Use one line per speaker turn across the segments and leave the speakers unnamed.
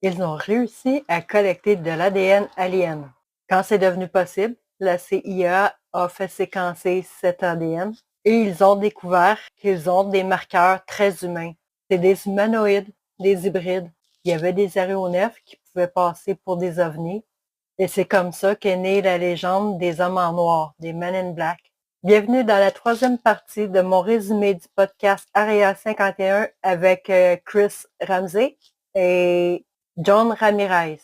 Ils ont réussi à collecter de l'ADN alien. Quand c'est devenu possible, la CIA a fait séquencer cet ADN et ils ont découvert qu'ils ont des marqueurs très humains. C'est des humanoïdes, des hybrides. Il y avait des aéronefs qui pouvaient passer pour des ovnis. Et c'est comme ça qu'est née la légende des hommes en noir, des Men in Black. Bienvenue dans la troisième partie de mon résumé du podcast Area 51 avec Chris Ramsey et John Ramirez.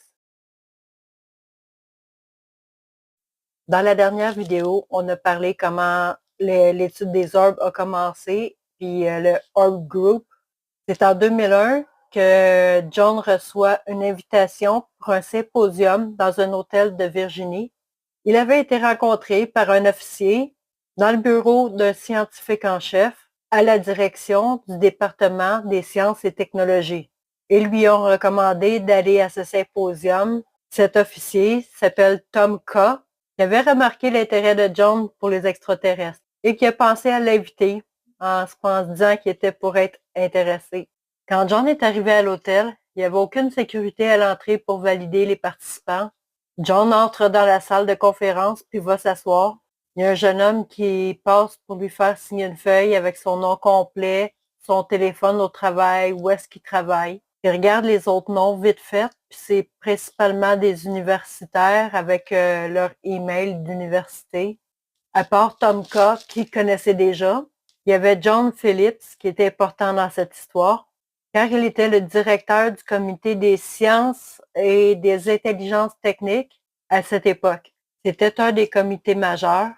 Dans la dernière vidéo, on a parlé comment l'étude des orbes a commencé, puis le Orb Group. C'est en 2001 que John reçoit une invitation pour un symposium dans un hôtel de Virginie. Il avait été rencontré par un officier dans le bureau d'un scientifique en chef à la direction du département des sciences et technologies. Ils lui ont recommandé d'aller à ce symposium. Cet officier s'appelle Tom K, qui avait remarqué l'intérêt de John pour les extraterrestres et qui a pensé à l'inviter en se disant qu'il était pour être intéressé. Quand John est arrivé à l'hôtel, il n'y avait aucune sécurité à l'entrée pour valider les participants. John entre dans la salle de conférence puis va s'asseoir. Il y a un jeune homme qui passe pour lui faire signer une feuille avec son nom complet, son téléphone au travail, où est-ce qu'il travaille. Il regarde les autres noms vite fait, puis c'est principalement des universitaires avec leur email d'université. À part Tom K, qu'il connaissait déjà, il y avait John Phillips, qui était important dans cette histoire, car il était le directeur du comité des sciences et des intelligences techniques à cette époque. C'était un des comités majeurs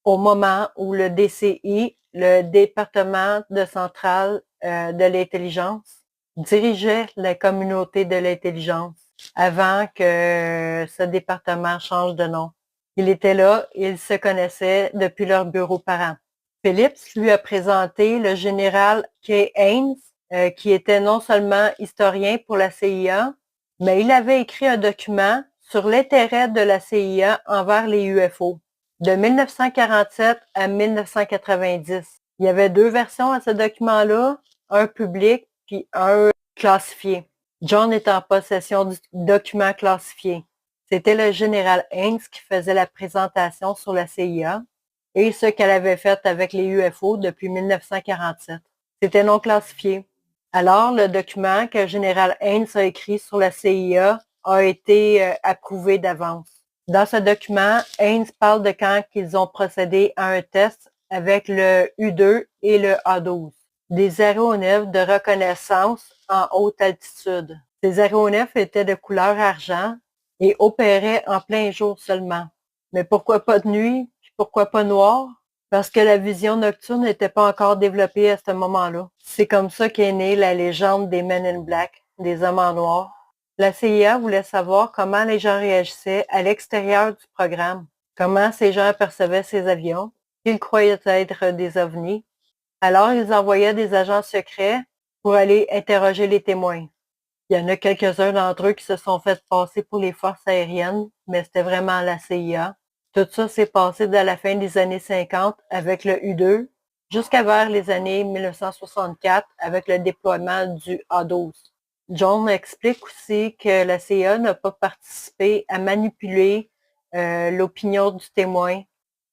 au moment où le DCI, le département de centrale de l'intelligence, dirigeait la communauté de l'intelligence avant que ce département change de nom. Il était là, ils se connaissaient depuis leur bureau parent. Phillips lui a présenté le général Kay Haynes, qui était non seulement historien pour la CIA, mais il avait écrit un document sur l'intérêt de la CIA envers les UFO, de 1947 à 1990. Il y avait deux versions à ce document-là, un public puis un classifié. John est en possession du document classifié. C'était le général Haynes qui faisait la présentation sur la CIA et ce qu'elle avait fait avec les UFO depuis 1947. C'était non classifié. Alors, le document que le général Haynes a écrit sur la CIA a été approuvé d'avance. Dans ce document, Haynes parle de quand ils ont procédé à un test avec le U-2 et le A-12, des aéronefs de reconnaissance en haute altitude. Ces aéronefs étaient de couleur argent et opéraient en plein jour seulement. Mais pourquoi pas de nuit? Puis pourquoi pas noir? Parce que la vision nocturne n'était pas encore développée à ce moment-là. C'est comme ça qu'est née la légende des Men in Black, des hommes en noir. La CIA voulait savoir comment les gens réagissaient à l'extérieur du programme, comment ces gens percevaient ces avions, qu'ils croyaient être des ovnis. Alors, ils envoyaient des agents secrets pour aller interroger les témoins. Il y en a quelques-uns d'entre eux qui se sont fait passer pour les forces aériennes, mais c'était vraiment la CIA. Tout ça s'est passé dès la fin des années 50 avec le U-2 jusqu'à vers les années 1964 avec le déploiement du A-12. John explique aussi que la CIA n'a pas participé à manipuler l'opinion du témoin.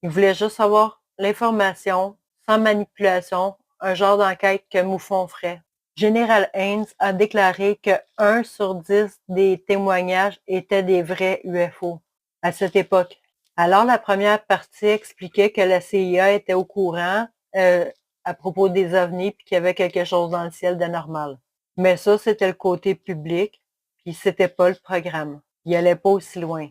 Il voulait juste avoir l'information sans manipulation, un genre d'enquête que Moufon ferait. Général Haynes a déclaré que 1 sur 10 des témoignages étaient des vrais UFO à cette époque. Alors, la première partie expliquait que la CIA était au courant à propos des ovnis puis qu'il y avait quelque chose dans le ciel d'anormal. Mais ça, c'était le côté public, puis c'était pas le programme. Il allait pas aussi loin.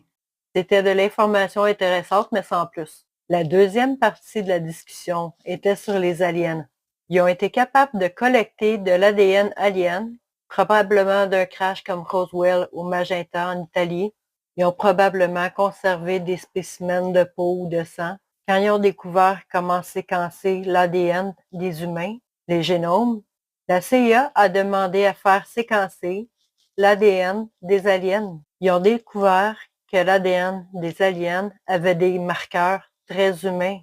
C'était de l'information intéressante, mais sans plus. La deuxième partie de la discussion était sur les aliens. Ils ont été capables de collecter de l'ADN alien, probablement d'un crash comme Roswell ou Magenta en Italie. Ils ont probablement conservé des spécimens de peau ou de sang. Quand ils ont découvert comment séquencer l'ADN des humains, les génomes, la CIA a demandé à faire séquencer l'ADN des aliens. Ils ont découvert que l'ADN des aliens avait des marqueurs très humains,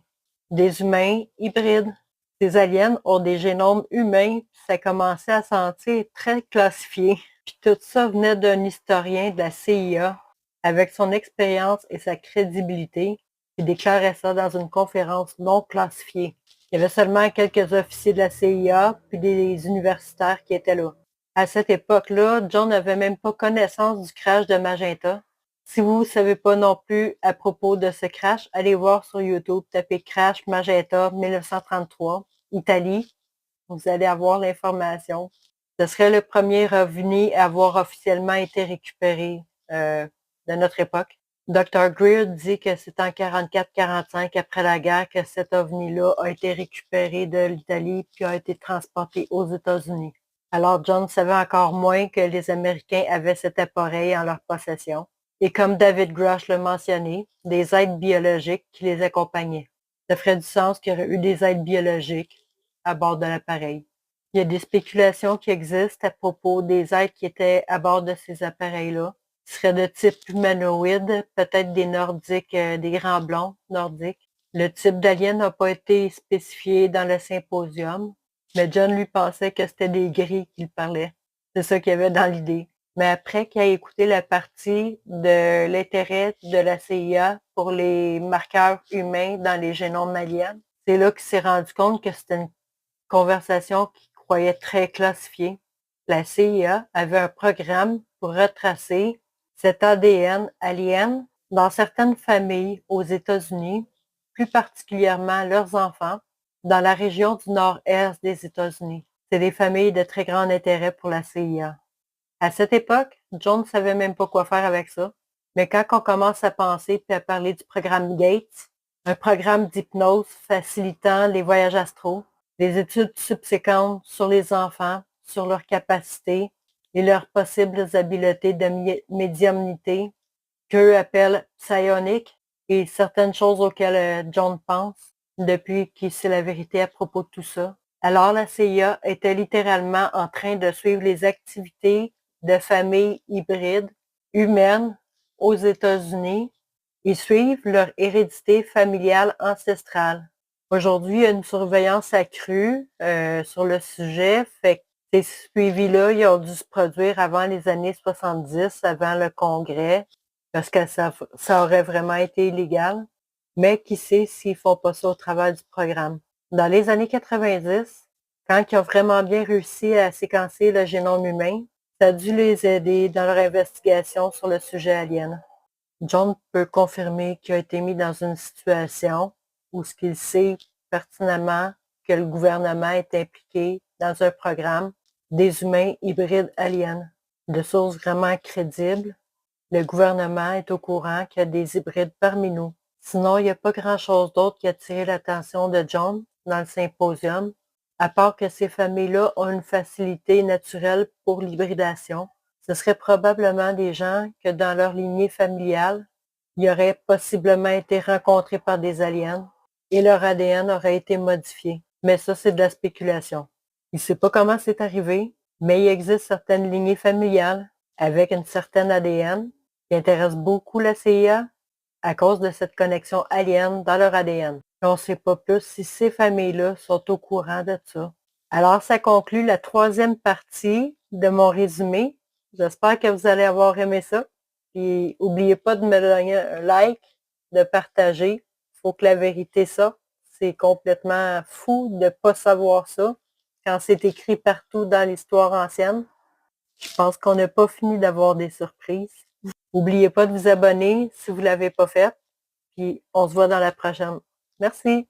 des humains hybrides. Ces aliens ont des génomes humains, ça commençait à sentir très classifié. Puis tout ça venait d'un historien de la CIA avec son expérience et sa crédibilité qui déclarait ça dans une conférence non classifiée. Il y avait seulement quelques officiers de la CIA puis des universitaires qui étaient là. À cette époque-là, John n'avait même pas connaissance du crash de Magenta. Si vous ne savez pas non plus à propos de ce crash, allez voir sur YouTube, tapez Crash Magenta 1933, Italie. Vous allez avoir l'information. Ce serait le premier ovni à avoir officiellement été récupéré de notre époque. Dr. Greer dit que c'est en 44-45, après la guerre, que cet ovni-là a été récupéré de l'Italie puis a été transporté aux États-Unis. Alors John savait encore moins que les Américains avaient cet appareil en leur possession. Et comme David Grush l'a mentionné, des aides biologiques qui les accompagnaient. Ça ferait du sens qu'il y aurait eu des aides biologiques à bord de l'appareil. Il y a des spéculations qui existent à propos des êtres qui étaient à bord de ces appareils-là. Ils seraient de type humanoïde, peut-être des nordiques, des grands blonds nordiques. Le type d'alien n'a pas été spécifié dans le symposium, mais John lui pensait que c'était des gris qu'il parlait. C'est ça qu'il y avait dans l'idée. Mais après qu'il ait écouté la partie de l'intérêt de la CIA pour les marqueurs humains dans les génomes aliens, c'est là qu'il s'est rendu compte que c'était une conversation qu'il croyait très classifiée. La CIA avait un programme pour retracer cet ADN alien dans certaines familles aux États-Unis, plus particulièrement leurs enfants, dans la région du nord-est des États-Unis. C'est des familles de très grand intérêt pour la CIA. À cette époque, John ne savait même pas quoi faire avec ça. Mais quand on commence à penser puis à parler du programme Gates, un programme d'hypnose facilitant les voyages astraux, des études subséquentes sur les enfants, sur leurs capacités et leurs possibles habiletés de médiumnité, qu'eux appellent psioniques, et certaines choses auxquelles John pense depuis qu'il sait la vérité à propos de tout ça. Alors la CIA était littéralement en train de suivre les activités de familles hybrides humaines aux États-Unis et suivre leur hérédité familiale ancestrale. Aujourd'hui, il y a une surveillance accrue sur le sujet, fait que ces suivis-là, ils ont dû se produire avant les années 70, avant le Congrès, parce que ça aurait vraiment été illégal. Mais qui sait s'ils font pas ça au travers du programme. Dans les années 90, quand ils ont vraiment bien réussi à séquencer le génome humain, ça a dû les aider dans leur investigation sur le sujet alien. John peut confirmer qu'il a été mis dans une situation où ce qu'il sait pertinemment que le gouvernement est impliqué dans un programme des humains hybrides aliens. De sources vraiment crédibles, le gouvernement est au courant qu'il y a des hybrides parmi nous. Sinon, il n'y a pas grand-chose d'autre qui a attiré l'attention de John dans le symposium, à part que ces familles-là ont une facilité naturelle pour l'hybridation. Ce seraient probablement des gens que dans leur lignée familiale, ils auraient possiblement été rencontrés par des aliens et leur ADN aurait été modifié. Mais ça, c'est de la spéculation. Il ne sait pas comment c'est arrivé, mais il existe certaines lignées familiales avec une certaine ADN qui intéressent beaucoup la CIA à cause de cette connexion alien dans leur ADN. On ne sait pas plus si ces familles-là sont au courant de ça. Alors, ça conclut la troisième partie de mon résumé. J'espère que vous allez avoir aimé ça. Puis, n'oubliez pas de me donner un like, de partager. Il faut que la vérité sorte. C'est complètement fou de ne pas savoir ça quand c'est écrit partout dans l'histoire ancienne. Je pense qu'on n'a pas fini d'avoir des surprises. N'oubliez pas de vous abonner si vous ne l'avez pas fait. Puis on se voit dans la prochaine. Merci.